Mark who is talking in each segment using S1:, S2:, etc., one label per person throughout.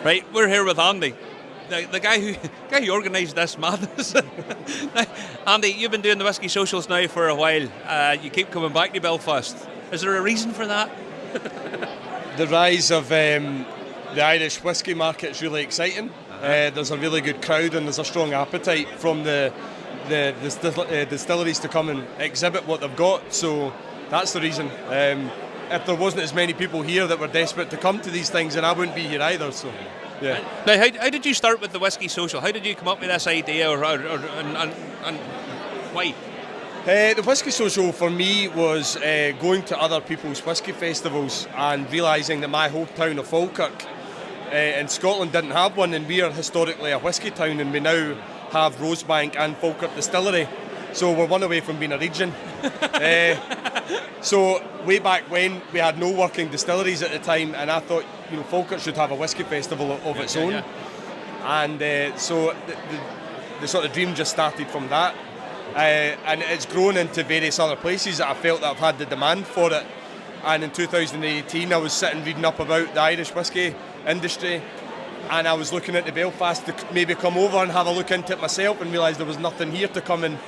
S1: Right, we're here with Andy, the guy who organised this madness. Andy, you've been doing the Whisky Socials now for a while. You keep coming back to Belfast. Is there a reason for that?
S2: The rise of the Irish whisky market is really exciting. There's a really good crowd and there's a strong appetite from the distilleries to come and exhibit what they've got. So that's the reason. If there wasn't as many people here that were desperate to come to these things, then I wouldn't be here either. So, yeah.
S1: Now, how did you start with the Whisky Social? How did you come up with this idea, and why?
S2: The Whisky Social for me was going to other people's whisky festivals and realising that my hometown of Falkirk in Scotland didn't have one, and we are historically a whisky town, and we now have Rosebank and Falkirk Distillery. So we're one away from being a region. So way back when, we had no working distilleries at the time, and I thought, Falkirk should have a whisky festival of its own. And so the sort of dream just started from that. And it's grown into various other places that I felt that I've had the demand for it. And in 2018, I was sitting reading up about the Irish whisky industry, and I was looking at the Belfast to maybe come over and have a look into it myself, and realised there was nothing here to come and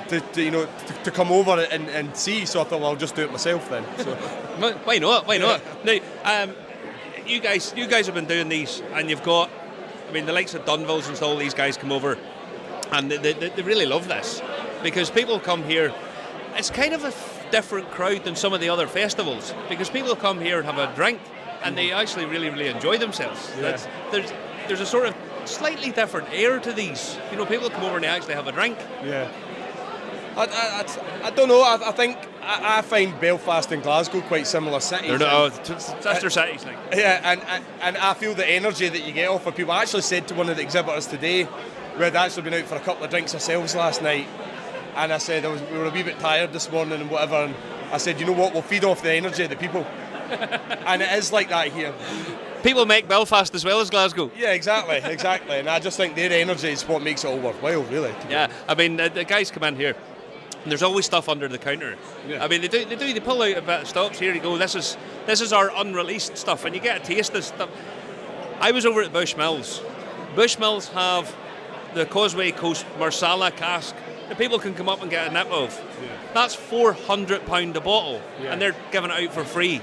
S2: to come over and see. So I thought, well, I'll just do it myself then. So.
S1: Why not? Now, you guys have been doing these, and you've got, the likes of Dunvilles and all these guys come over, and they really love this, because people come here. It's kind of a different crowd than some of the other festivals, because people come here and have a drink, and they actually really, really enjoy themselves.
S2: Yeah.
S1: There's a sort of slightly different air to these. People come over and they actually have a drink.
S2: Yeah. I don't know. I find Belfast and Glasgow quite similar cities.
S1: Sister cities, like.
S2: Yeah, and I feel the energy that you get off of people. I actually said to one of the exhibitors today, we had actually been out for a couple of drinks ourselves last night, and I said we were a wee bit tired this morning and whatever, and I said, you know what, we'll feed off the energy of the people. And it is like that here.
S1: People make Belfast as well as Glasgow.
S2: Yeah, exactly. And I just think their energy is what makes it all worthwhile, really.
S1: Yeah, the guys come in here, and there's always stuff under the counter.
S2: Yeah.
S1: They pull out a bit of stops. Here you go, this is our unreleased stuff, and you get a taste of stuff. I was over at Bushmills. Bushmills have the Causeway Coast Marsala cask that people can come up and get a nip of. Yeah. That's £400 a bottle, and they're giving it out for free.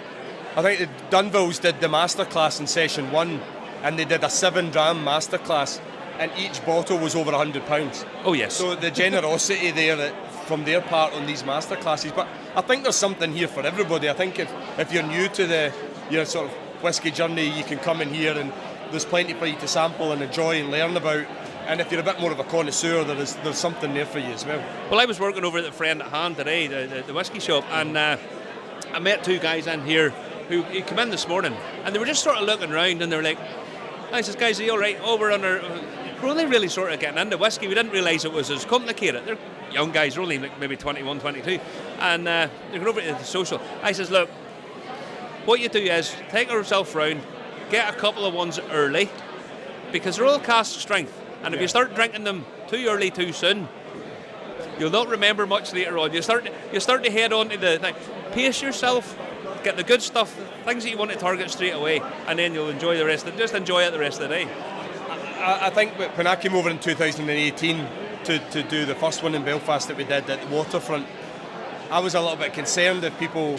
S2: I think the Dunvilles did the masterclass in session 1, and they did a 7-dram masterclass, and each bottle was over £100.
S1: Oh yes.
S2: So the generosity there from their part on these masterclasses. But I think there's something here for everybody. I think if you're new to your sort of whisky journey, you can come in here, and there's plenty for you to sample and enjoy and learn about. And if you're a bit more of a connoisseur, there's something there for you as well.
S1: Well, I was working over at the Friend at Hand today, the whisky shop, and I met two guys in here who came in this morning, and they were just sort of looking around, and they were like, I says, guys, are you all right? Oh, we're only really sort of getting into whisky. We didn't realise it was as complicated. They're young guys, they're only like maybe 21, 22, and they're going over to the social. I says, look, what you do is take yourself round, get a couple of ones early, because they're all cask strength, and if you start drinking them too early, too soon, you'll not remember much later on. You start to head on to the thing. Pace yourself, get the good stuff, things that you want to target straight away, and then you'll enjoy the rest. Just enjoy it the rest of the day.
S2: I think when I came over in 2018 to do the first one in Belfast that we did at the waterfront, I was a little bit concerned if people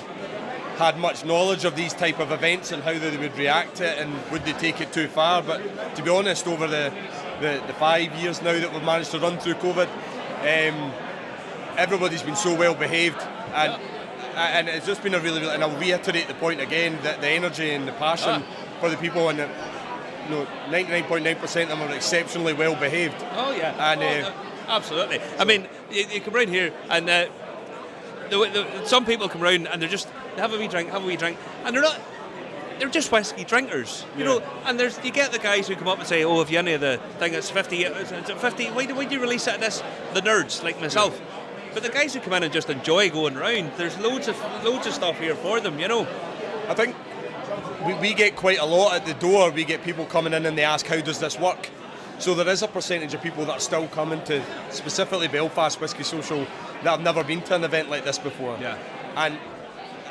S2: had much knowledge of these type of events and how they would react to it, and would they take it too far. But to be honest, over the 5 years now that we've managed to run through COVID, everybody's been so well behaved, and it's just been a really, and I'll reiterate the point again, that the energy and the passion for the people, and 99.9% of them are exceptionally well behaved.
S1: Oh yeah,
S2: and
S1: absolutely. You come round here, and some people come round and they have a wee drink, and they're just whiskey drinkers, you know. And you get the guys who come up and say, "Oh, if you any of the thing, it's 50. It's 50. Why do you release it at this?" The nerds like myself. Yeah. But the guys who come in and just enjoy going round, there's loads of stuff here for them, you know.
S2: I think we get quite a lot at the door. We get people coming in and they ask, how does this work? So there is a percentage of people that are still coming to specifically Belfast Whisky Social that have never been to an event like this before.
S1: Yeah.
S2: And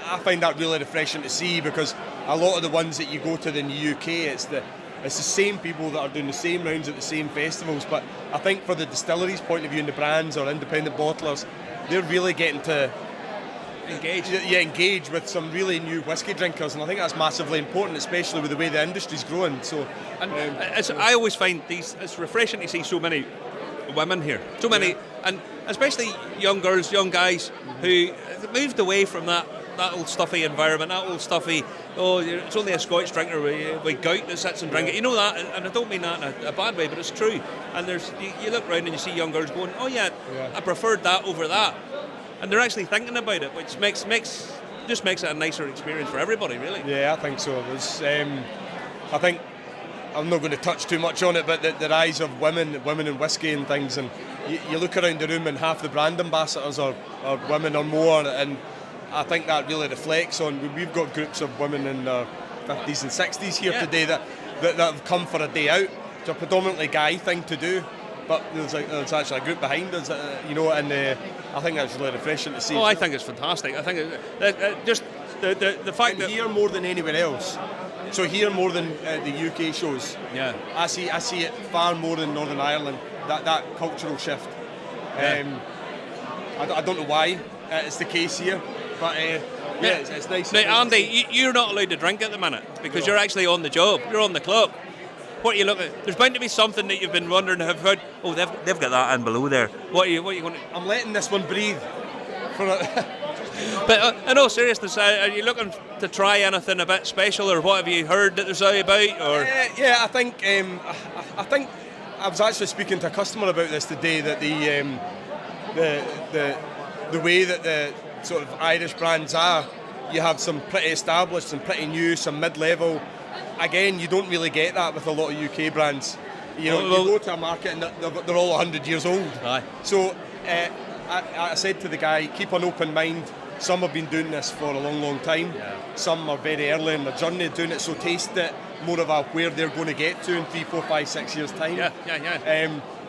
S2: I find that really refreshing to see, because a lot of the ones that you go to in the UK, it's the it's the same people that are doing the same rounds at the same festivals. But I think for the distilleries' point of view and the brands or independent bottlers, they're really getting to engage with some really new whiskey drinkers, and I think that's massively important, especially with the way the industry's growing. So,
S1: and I always find it's refreshing to see so many women here, so many, and especially young girls, young guys who moved away from that old stuffy environment, that old stuffy, it's only a Scotch drinker with gout that sits and drink it. You know that, and I don't mean that in a bad way, but it's true. And you look around and you see young girls going, I preferred that over that. And they're actually thinking about it, which makes it a nicer experience for everybody, really.
S2: Yeah, I think so. I think I'm not going to touch too much on it, but the rise of women in whiskey and things, and you look around the room and half the brand ambassadors are women or more, and I think that really reflects on. We've got groups of women in their 50s and 60s here today that have come for a day out. It's a predominantly guy thing to do. But there's actually a group behind us, and I think that's really refreshing to see.
S1: Oh, I think it's fantastic. I think just the fact that
S2: here more than anywhere else. So here more than the UK shows.
S1: Yeah,
S2: I see it far more than Northern Ireland. That cultural shift. I don't know why it's the case here, but it's nice.
S1: Now, Andy, you're not allowed to drink at the minute because you're actually on the job. You're on the clock. What are you looking at? There's bound to be something that you've been wondering, have heard. Oh, they've got that in below there. What are you going to?
S2: I'm letting this one breathe.
S1: But in all seriousness, are you looking to try anything a bit special, or what have you heard that there's out about? Or
S2: I think I was actually speaking to a customer about this today. That the way that the sort of Irish brands are, you have some pretty established, some pretty new, some mid-level. Again, you don't really get that with a lot of UK brands. You go to a market and they're all 100 years old.
S1: Aye.
S2: So I said to the guy, keep an open mind. Some have been doing this for a long, long time. Yeah. Some are very early in their journey doing it, so taste it more of where they're going to get to in 3, 4, 5, 6 years' time.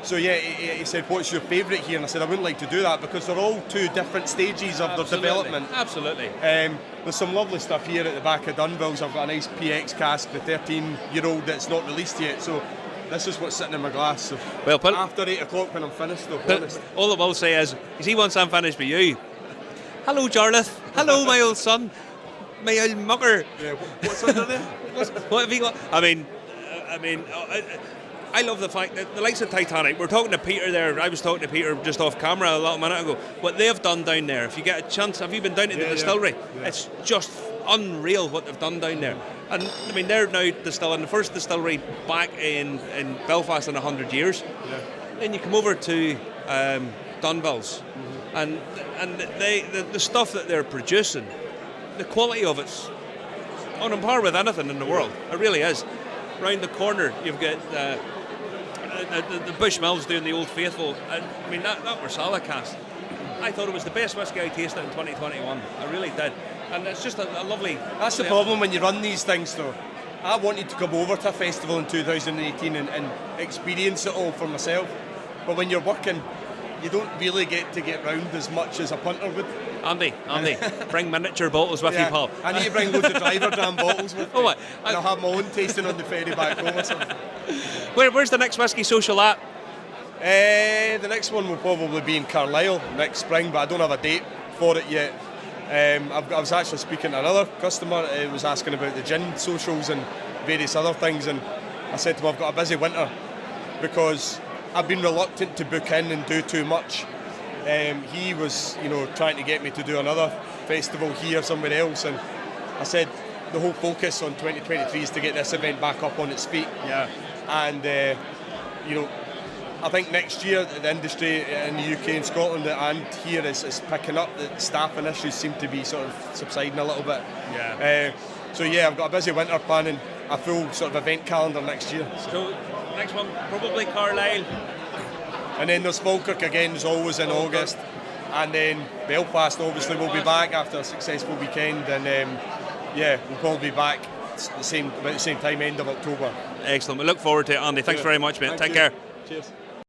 S2: He said, what's your favourite here? And I said, I wouldn't like to do that because they're all two different stages of their development.
S1: Absolutely.
S2: There's some lovely stuff here at the back of Dunville's. I've got a nice PX cask, the 13-year-old that's not released yet. So this is what's sitting in my glass. So after 8 o'clock when I'm finished, though, honest.
S1: All I will say is, you see, once I'm finished with you, hello, Jarlath. Hello, my old son. My old mugger.
S2: Yeah, what's under there?
S1: What have you got? I mean, I love the fact that the likes of Titanic, we're talking to Peter there, I was talking to Peter just off camera a little minute ago, what they've done down there, if you get a chance, have you been down to the distillery? Yeah. It's just unreal what they've done down there. And I mean, they're now distilling the first distillery back in Belfast in 100 years. Yeah. Then you come over to Dunville's, and the stuff that they're producing, the quality of it's on par with anything in the world. It really is. Round the corner, you've got the Bushmills doing the Old Faithful. And, I mean, that Marsala cask, I thought it was the best whiskey I tasted in 2021. I really did. And it's just a lovely...
S2: That's the problem when you run these things, though. I wanted to come over to a festival in 2018 and experience it all for myself. But when you're working, you don't really get to get round as much as a punter would.
S1: Andy, bring miniature bottles with you, pal.
S2: I need to bring loads of driver jam bottles with me. And I'll have my own tasting on the ferry back home or something.
S1: Where's the next Whisky Social at?
S2: The next one will probably be in Carlisle next spring, but I don't have a date for it yet. I was actually speaking to another customer who was asking about the gin socials and various other things, and I said to him, I've got a busy winter because I've been reluctant to book in and do too much. He was, trying to get me to do another festival here somewhere else, and I said the whole focus on 2023 is to get this event back up on its feet.
S1: Yeah.
S2: And I think next year the industry in the UK and Scotland and here is picking up. The staffing issues seem to be sort of subsiding a little bit.
S1: Yeah.
S2: I've got a busy winter planning a full sort of event calendar next year.
S1: So next one probably Carlisle.
S2: And then there's Falkirk again, as always, in August. And then Belfast, obviously, will be back after a successful weekend. And we'll probably be back about the same time, end of October.
S1: Excellent. We look forward to it, Andy. Thanks very much, mate. Take care.
S2: Cheers.